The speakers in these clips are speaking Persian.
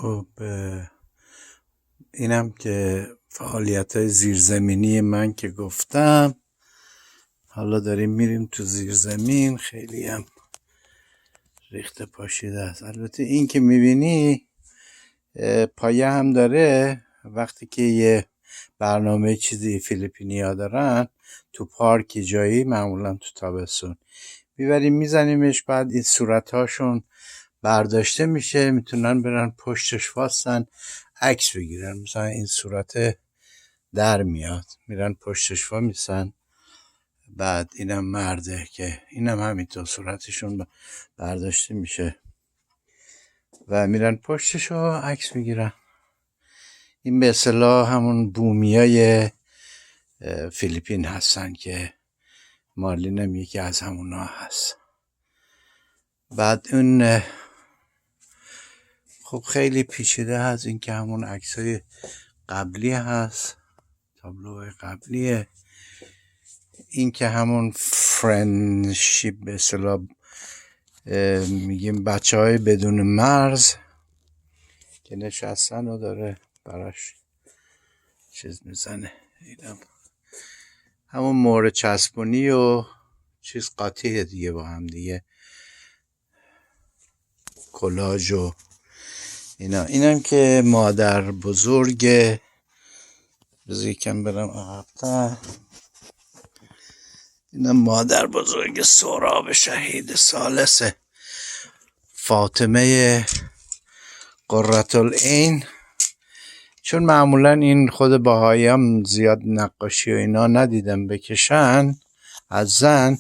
خب اینم که فعالیت‌های زیرزمینی من که گفتم. حالا داریم میریم تو زیرزمین، خیلی هم ریخته پاشیده است. البته این که میبینی پایه هم داره. وقتی که یه برنامه چیزی فیلیپینیا دارن تو پارک جایی، معمولا تو تابستون میبریم میزنیمش، بعد این صورتهاشون برداشته میشه، میتونن برن پشتش واسن عکس بگیرن. مثلا این صورت در میاد، میرن پشتش وا میسن. بعد اینم مرده که اینم همینطور صورتشون برداشته میشه و میرن پشتش رو عکس میگیرن. این به اصطلاح همون بومیای فیلیپین هستن که مارلینم یکی از همونا هست. بعد اون خب خیلی پیچیده هست. این که همون عکسای قبلی هست، تابلوهای قبلیه. این که همون فرندشیپ به اصطلاح میگیم بچه های بدون مرز که نشستن و داره براش چیز میزنه. اینم همون مهر چسبونی و چیز قاطیه دیگه با هم دیگه، کلاژ و اینا. اینم که مادر بزرگ، بذار یکم برم عقب‌تر. اینم مادر بزرگ سهراب شهید ثالث فاطمه قرةالعین. چون معمولا این خود بهایی هم زیاد نقاشی و اینا ندیدم بکشن از زن،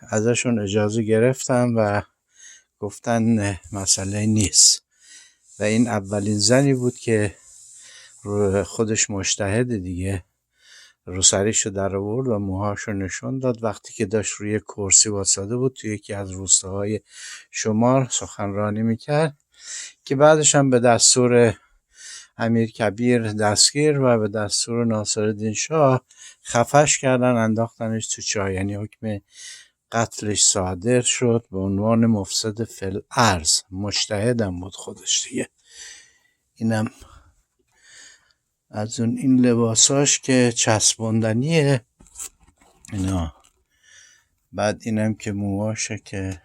ازشون اجازه گرفتم و گفتن مسئله نیست. و این اولین زنی بود که خودش مجتهد دیگه، روسریشو در آورد و موهاشو نشون داد وقتی که داشت روی کرسی واساده بود توی یکی از روستاهای شمال سخنرانی میکرد، که بعدش هم به دستور امیر کبیر دستگیر و به دستور ناصرالدین شاه خفش کردن، انداختنش تو چاه. یعنی حکم قتلش صادر شد به عنوان مفسد فی الارض. مجتهدم بود خودش دیگه. اینم از اون این لباساش که چسبوندنیه اینا. بعد اینم که موهاشه که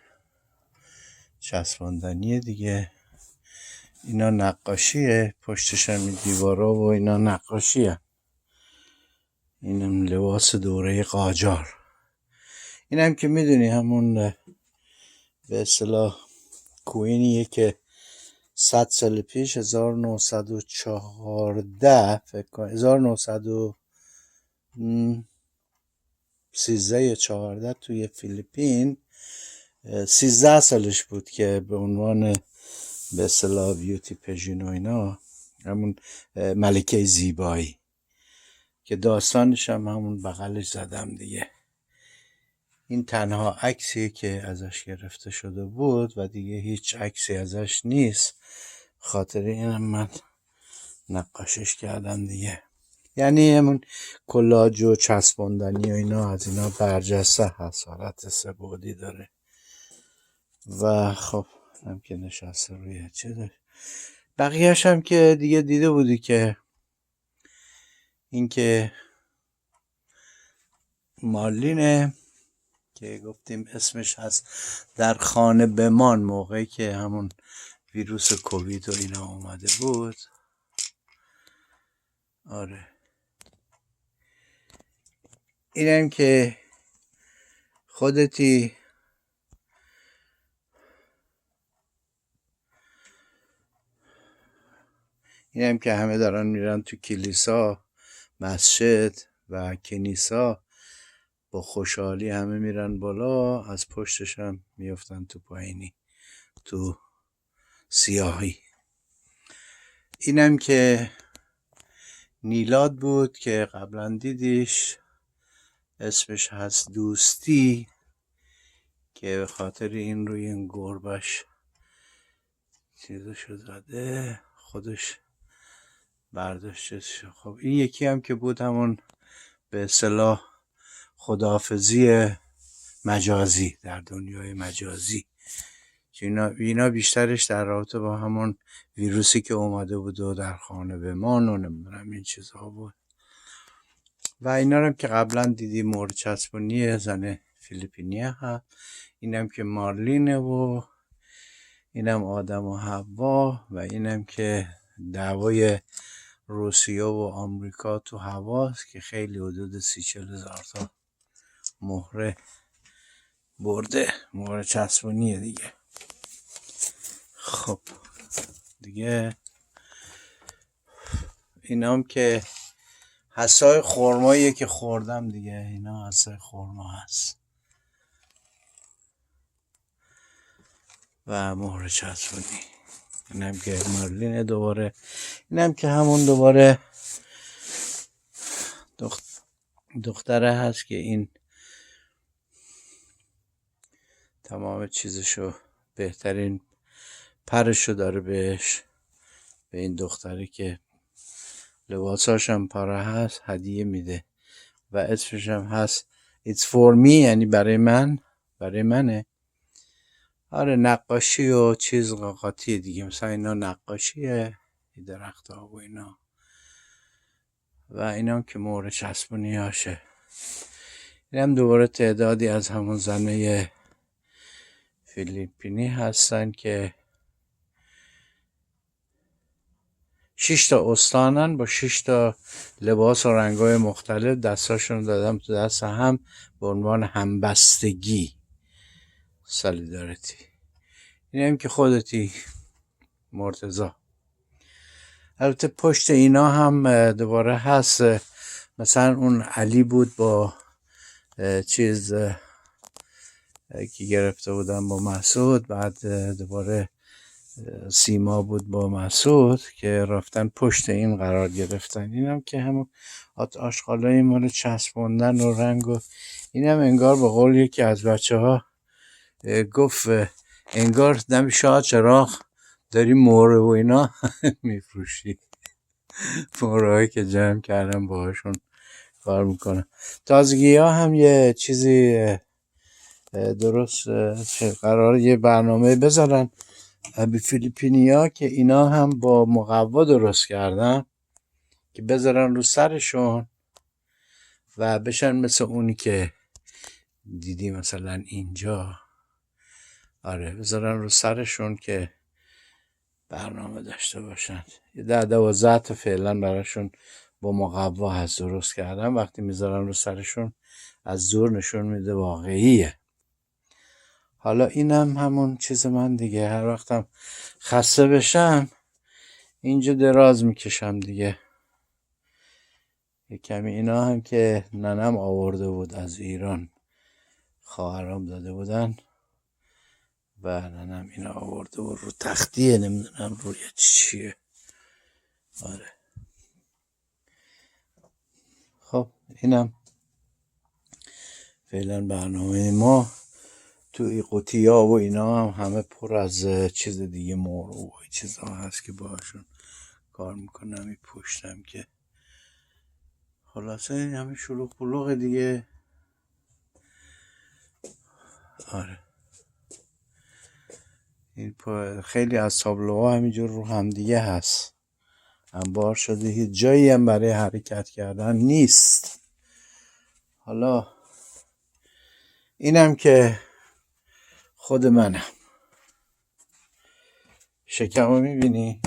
چسبوندنیه دیگه. اینا نقاشیه، پشتش هم دیوارا و اینا نقاشیه. اینم لباس دوره قاجار. اینم که میدونی همون به اصطلاح کوینیه که 100 سال پیش 1914 فکر کنم 1913 یا 14 توی فیلیپین 13 سالش بود که به عنوان به اصطلاح بیوتی پژین و اینا، همون ملکه زیبایی که داستانش هم همون بغلش زدم دیگه. این تنها عکسی که ازش گرفته شده بود و دیگه هیچ عکسی ازش نیست، خاطر اینم من نقاشش کردم دیگه. یعنی همون کلاژ و چسبوندنی و اینا از اینا برجسته هست، حالت سه‌بعدی داره. و خب هم که نشسته روی چه داره. بقیهش هم که دیگه دیده بودی که این که مارلینه که گفتیم اسمش هست در خانه بمان، موقعی که همون ویروس کووید و اینا اومده بود. آره اینم که خودتی اینم که همه دارن میرن تو کلیسا، مسجد و کنیسا، با خوشحالی همه میرن بالا، از پشتش هم میفتن تو پایینی، تو سیاهی. اینم که نیلاد بود که قبلا دیدیش، اسمش هست دوستی، که به خاطر این روی این گربش چیزشو زده، خودش برداشتش. خب این یکی هم که بود همون به اصطلاح خداحافظی مجازی در دنیای مجازی، که اینا بیشترش در رابطه با همون ویروسی که اومده بود و در خانه بمان و نمیدونم این چیزها بود و اینا هم که قبلا دیدی مورد چسبونی زن فیلیپینی هست. اینم که مارلینه و اینم آدم و حوا و اینم که دعوای روسیه و آمریکا تو هواست که خیلی حدود 30-40 هزار تا مهره برده، مهره چسبونیه دیگه. خب دیگه اینام که حسای خرماییه که خوردم دیگه، اینا حسای خرما هست و مهره چسبونی. اینم که مارلینه دوباره، اینم که همون دوباره دختره هست که این تمام چیزشو بهترین پرشو داره بهش، به این دختری که لباساش هم پاره هست هدیه میده و اسمش هم هست It's for me، یعنی برای منه. آره نقاشی و چیز قاقاتی دیگه، مثلا اینا نقاشیه، این درخت ها و اینا و اینا که مهره چسبونی هاشه. این هم دوباره تعدادی از همون زنه فیلیپینی هستن که 6 تا استانن با 6 تا لباس و رنگای مختلف، دستاشون دادم تو دست هم به عنوان همبستگی، سالیدارتی. این هم که خودتی مرتضی. البته پشت اینا هم دوباره هست، مثلا اون علی بود با چیز که گرفته بودن با مسعود، بعد دوباره سیما بود با مسعود که رفتن پشت این قرار گرفتن. این هم که همون آشغالای مال چسبوندن و رنگ و این هم انگار به قول یکی از بچه ها گفت انگار دم شاه چراغ داری مهره و اینا میفروشی. مهره هایی که جمع کردم باهاشون کار میکنم. تازگی ها هم یه چیزی درست قرار یه برنامه بذارن به فیلیپینیا که اینا هم با مقوا درست کردن که بذارن رو سرشون و بشن مثل اونی که دیدی مثلا اینجا. آره بذارن رو سرشون که برنامه داشته باشن. یه 10-12 تا فعلا براشون با مقوا هست درست کردن، وقتی میذارن رو سرشون از دور نشون میده واقعیه. حالا اینم همون چیز من دیگه، هر وقتم خسته بشم اینجا دراز میکشم دیگه. یه کمی اینا هم که ننم آورده بود از ایران، خواهرام داده بودن و ننم اینا آورده بود رو تختیه، نمیدونم روی چیه. آره خب اینم فعلا برنامه ما. تو این قوطی ها و اینا هم همه پر از چیز دیگه، مور و چیزا هست که باهاشون کار میکنم. این پشتم که خلاصه این همه شلوغ بلوغ دیگه. آره این خیلی از تابلوها همینجور رو هم دیگه هست، انبار شده، هیچ جایی هم برای حرکت کردن نیست. حالا اینم که خود منم، شکمو میبینی؟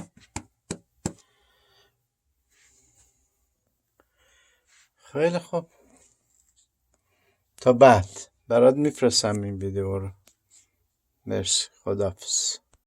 خیلی خوب، تا بعد برات میفرستم این ویدیو رو. مرسی، خداحافظ.